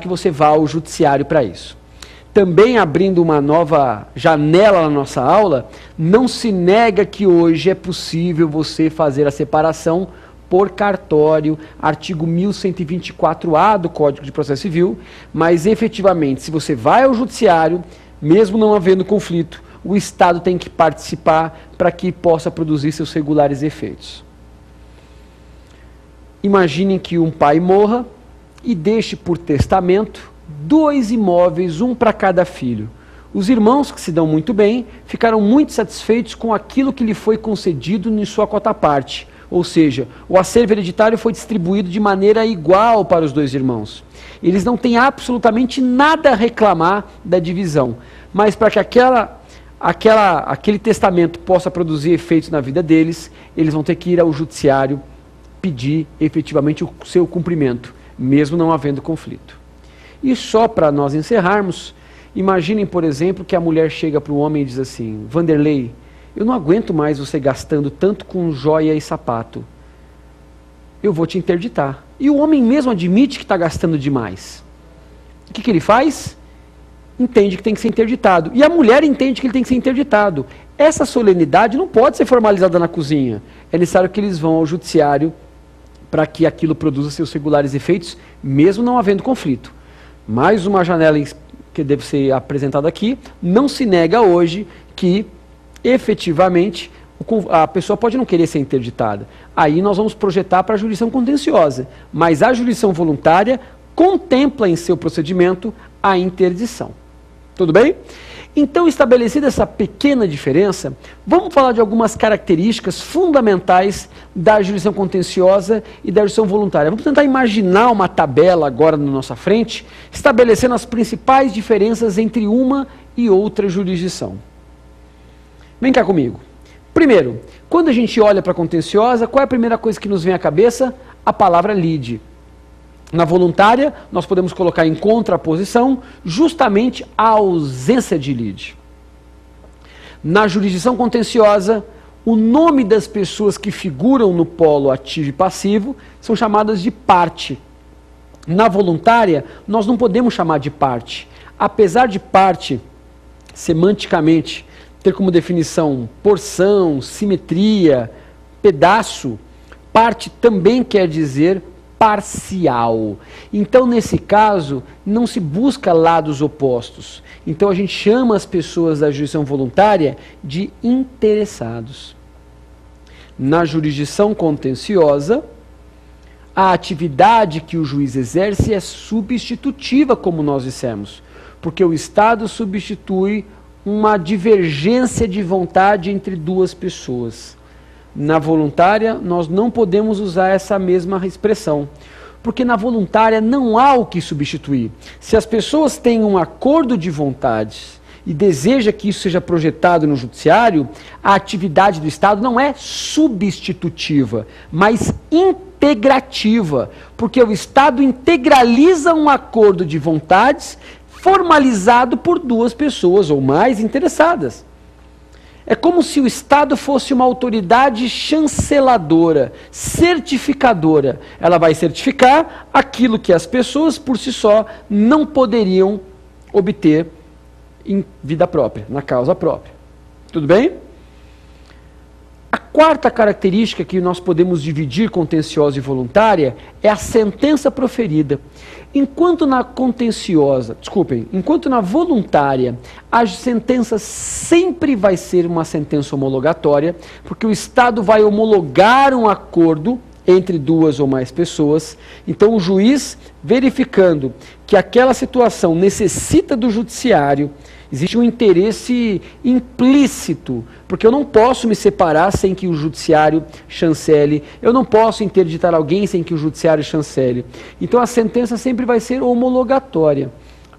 que você vá ao judiciário para isso. Também abrindo uma nova janela na nossa aula, não se nega que hoje é possível você fazer a separação por cartório, artigo 1124-A do Código de Processo Civil, mas efetivamente, se você vai ao judiciário, mesmo não havendo conflito, o Estado tem que participar para que possa produzir seus regulares efeitos. Imaginem que um pai morra e deixe por testamento 2 imóveis, um para cada filho. Os irmãos, que se dão muito bem, ficaram muito satisfeitos com aquilo que lhe foi concedido em sua quota-parte. Ou seja, o acervo hereditário foi distribuído de maneira igual para os 2 irmãos. Eles não têm absolutamente nada a reclamar da divisão, mas para que aquele testamento possa produzir efeitos na vida deles, eles vão ter que ir ao judiciário pedir efetivamente o seu cumprimento, mesmo não havendo conflito. E só para nós encerrarmos, imaginem, por exemplo, que a mulher chega para o homem e diz assim: Vanderlei, eu não aguento mais você gastando tanto com joia e sapato. Eu vou te interditar. E o homem mesmo admite que está gastando demais. O que ele faz? Entende que tem que ser interditado. E a mulher entende que ele tem que ser interditado. Essa solenidade não pode ser formalizada na cozinha. É necessário que eles vão ao judiciário para que aquilo produza seus regulares efeitos, mesmo não havendo conflito. Mais uma janela que deve ser apresentada aqui. Não se nega hoje que, efetivamente, a pessoa pode não querer ser interditada. Aí nós vamos projetar para a jurisdição contenciosa. Mas a jurisdição voluntária contempla em seu procedimento a interdição. Tudo bem? Então, estabelecida essa pequena diferença, vamos falar de algumas características fundamentais da jurisdição contenciosa e da jurisdição voluntária. Vamos tentar imaginar uma tabela agora na nossa frente, estabelecendo as principais diferenças entre uma e outra jurisdição. Vem cá comigo. Primeiro, quando a gente olha para a contenciosa, qual é a primeira coisa que nos vem à cabeça? A palavra lide. Na voluntária, nós podemos colocar em contraposição justamente a ausência de lide. Na jurisdição contenciosa, o nome das pessoas que figuram no polo ativo e passivo são chamadas de parte. Na voluntária, nós não podemos chamar de parte. Apesar de parte, semanticamente, ter como definição porção, simetria, pedaço, parte também quer dizer parcial. Então, nesse caso, não se busca lados opostos. Então, a gente chama as pessoas da jurisdição voluntária de interessados. Na jurisdição contenciosa, a atividade que o juiz exerce é substitutiva, como nós dissemos, porque o Estado substitui uma divergência de vontade entre 2 pessoas. Na voluntária, nós não podemos usar essa mesma expressão, porque na voluntária não há o que substituir. Se as pessoas têm um acordo de vontades e deseja que isso seja projetado no judiciário, a atividade do Estado não é substitutiva, mas integrativa, porque o Estado integraliza um acordo de vontades formalizado por 2 pessoas ou mais interessadas. É como se o Estado fosse uma autoridade chanceladora, certificadora. Ela vai certificar aquilo que as pessoas, por si só, não poderiam obter em vida própria, na causa própria. Tudo bem? A quarta característica que nós podemos dividir contenciosa e voluntária é a sentença proferida. Enquanto na voluntária, a sentença sempre vai ser uma sentença homologatória, porque o Estado vai homologar um acordo entre 2 ou mais pessoas. Então, o juiz, verificando que aquela situação necessita do judiciário, existe um interesse implícito, porque eu não posso me separar sem que o judiciário chancele, eu não posso interditar alguém sem que o judiciário chancele. Então a sentença sempre vai ser homologatória,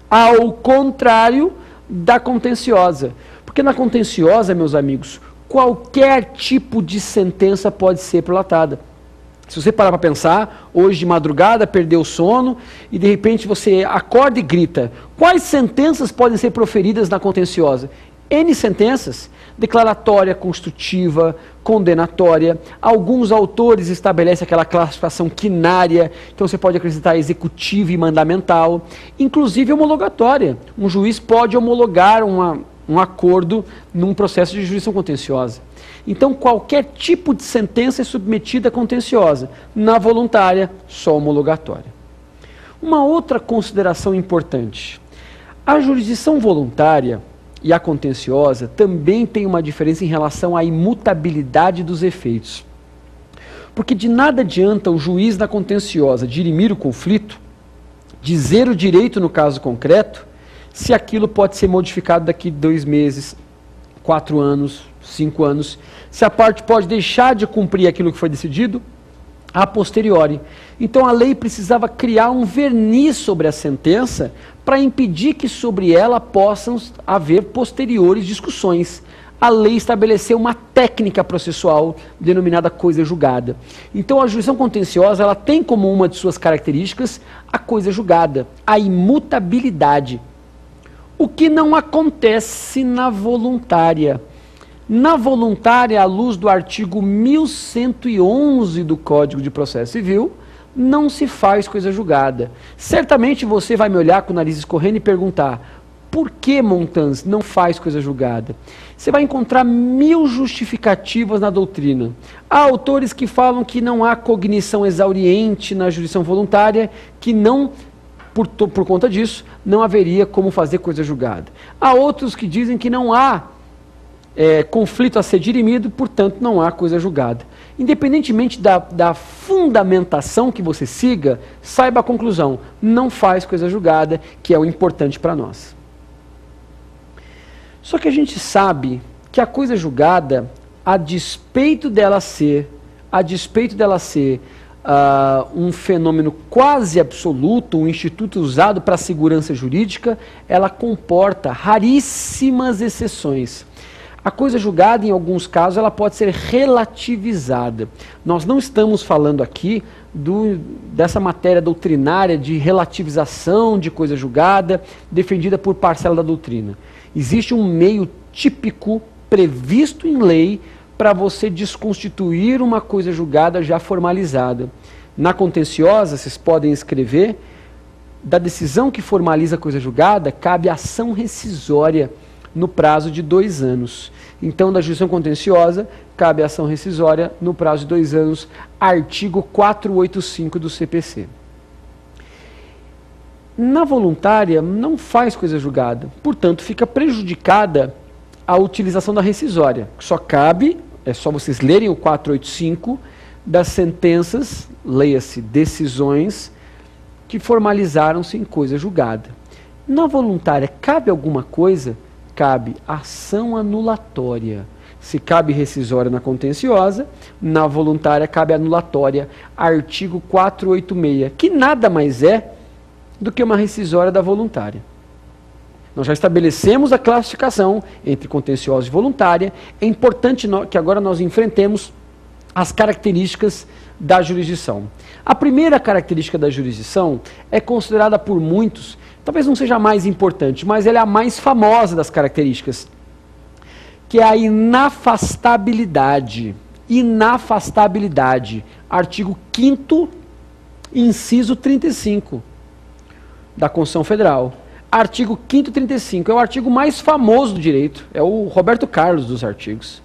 ao contrário da contenciosa. Porque na contenciosa, meus amigos, qualquer tipo de sentença pode ser prolatada. Se você parar para pensar, hoje de madrugada, perdeu o sono e de repente você acorda e grita. Quais sentenças podem ser proferidas na contenciosa? N sentenças, declaratória, construtiva, condenatória. Alguns autores estabelecem aquela classificação quinária, então você pode acrescentar executiva e mandamental, inclusive homologatória. Um juiz pode homologar um acordo num processo de jurisdição contenciosa. Então, qualquer tipo de sentença é submetida à contenciosa. Na voluntária, só homologatória. Uma outra consideração importante. A jurisdição voluntária e a contenciosa também tem uma diferença em relação à imutabilidade dos efeitos. Porque de nada adianta o juiz na contenciosa dirimir o conflito, dizer o direito no caso concreto, se aquilo pode ser modificado daqui 2 meses, 4 anos, 5 anos, se a parte pode deixar de cumprir aquilo que foi decidido a posteriori. Então a lei precisava criar um verniz sobre a sentença para impedir que sobre ela possam haver posteriores discussões. A lei estabeleceu uma técnica processual denominada coisa julgada. Então a jurisdição contenciosa ela tem como uma de suas características a coisa julgada, a imutabilidade. O que não acontece na voluntária. Na voluntária, à luz do artigo 1111 do Código de Processo Civil, não se faz coisa julgada. Certamente você vai me olhar com o nariz escorrendo e perguntar, por que, Montans, não faz coisa julgada? Você vai encontrar 1000 justificativas na doutrina. Há autores que falam que não há cognição exauriente na jurisdição voluntária, que não, por conta disso, não haveria como fazer coisa julgada. Há outros que dizem que não há conflito a ser dirimido, portanto não há coisa julgada. Independentemente da fundamentação que você siga, saiba a conclusão, não faz coisa julgada, que é o importante para nós. Só que a gente sabe que a coisa julgada, a despeito dela ser um fenômeno quase absoluto, um instituto usado para a segurança jurídica, ela comporta raríssimas exceções. A coisa julgada, em alguns casos, ela pode ser relativizada. Nós não estamos falando aqui dessa matéria doutrinária de relativização de coisa julgada, defendida por parcela da doutrina. Existe um meio típico previsto em lei para você desconstituir uma coisa julgada já formalizada. Na contenciosa, vocês podem escrever, da decisão que formaliza a coisa julgada, cabe ação rescisória no prazo de 2 anos. Então, da jurisdição contenciosa, cabe ação rescisória no prazo de 2 anos, artigo 485 do CPC. Na voluntária, não faz coisa julgada, portanto, fica prejudicada a utilização da rescisória. Só cabe, é só vocês lerem o 485 das sentenças, leia-se, decisões que formalizaram-se em coisa julgada. Na voluntária, cabe alguma coisa? Cabe ação anulatória. Se cabe rescisória na contenciosa, na voluntária cabe anulatória, artigo 486, que nada mais é do que uma rescisória da voluntária. Nós já estabelecemos a classificação entre contenciosa e voluntária. É importante que agora nós enfrentemos as características da jurisdição. A primeira característica da jurisdição é considerada por muitos, talvez não seja a mais importante, mas ela é a mais famosa das características, que é a inafastabilidade. Inafastabilidade, artigo 5º, inciso 35 da Constituição Federal. Artigo 5º 35, é o artigo mais famoso do direito, é o Roberto Carlos dos artigos.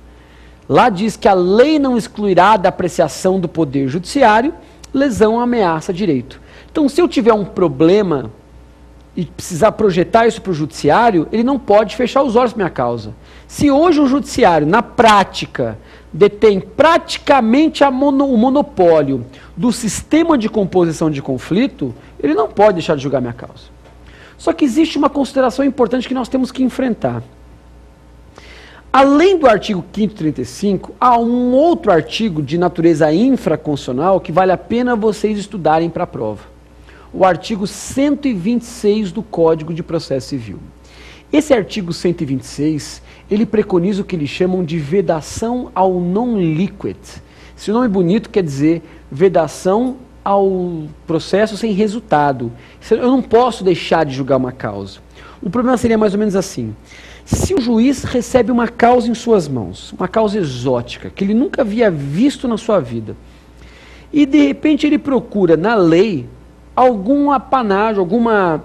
Lá diz que a lei não excluirá da apreciação do Poder Judiciário lesão ou ameaça a direito. Então, se eu tiver um problema e precisar projetar isso para o Judiciário, ele não pode fechar os olhos para minha causa. Se hoje o Judiciário, na prática, detém praticamente o monopólio do sistema de composição de conflito, ele não pode deixar de julgar minha causa. Só que existe uma consideração importante que nós temos que enfrentar. Além do artigo 5º 35, há um outro artigo de natureza infraconstitucional que vale a pena vocês estudarem para a prova. O artigo 126 do Código de Processo Civil. Esse artigo 126, ele preconiza o que eles chamam de vedação ao non liquid. Esse nome bonito quer dizer vedação ao processo sem resultado. Eu não posso deixar de julgar uma causa. O problema seria mais ou menos assim. Se o juiz recebe uma causa em suas mãos, uma causa exótica, que ele nunca havia visto na sua vida, e de repente ele procura na lei algum apanágio, alguma